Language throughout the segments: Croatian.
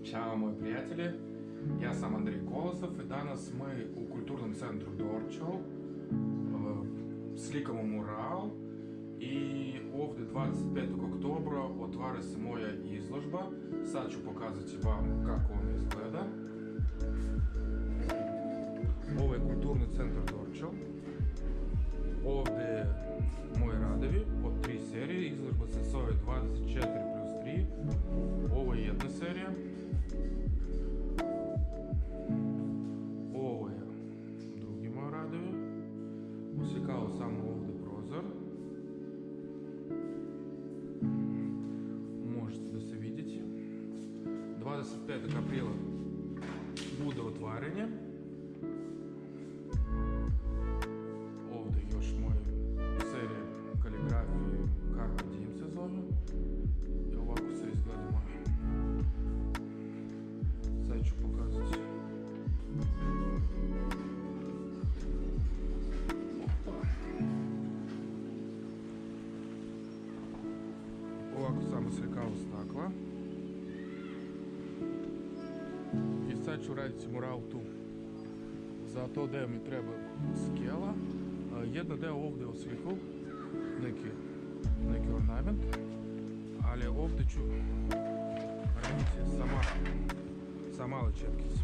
Ćao moji prijatelji, ja sam Andrej Kolosov i danas mi u kulturnom centru Dorčel slikamo mural i ovdje 25. oktobra otvara se moja izložba. Sad ću pokazati vam kako on izgleda. Ovo je kulturni centar Dorčel. Ovdje moji radovi od 3 serije, izložba se zove 24+3. Ovo je jedna serija. Ovo je drugi moj radovi. Uslikao sam ovdje prozor. Možete da se vidite. 25. aprila bude otvaranje. Ovdje još moje serije kaligrafije Carpe Diem se zove. I ovako se izgleda moje. Sad ću pokazati. Ovako samo slikao stakla. I sad ću raditi mural tu. Za to deo mi treba skela. Jedna deo ovdje oslikao neki ornament, ali ovdje ću raditi sa male četkice.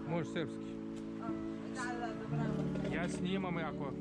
Možeš srpski. Da, dobro. Ja snimam, ako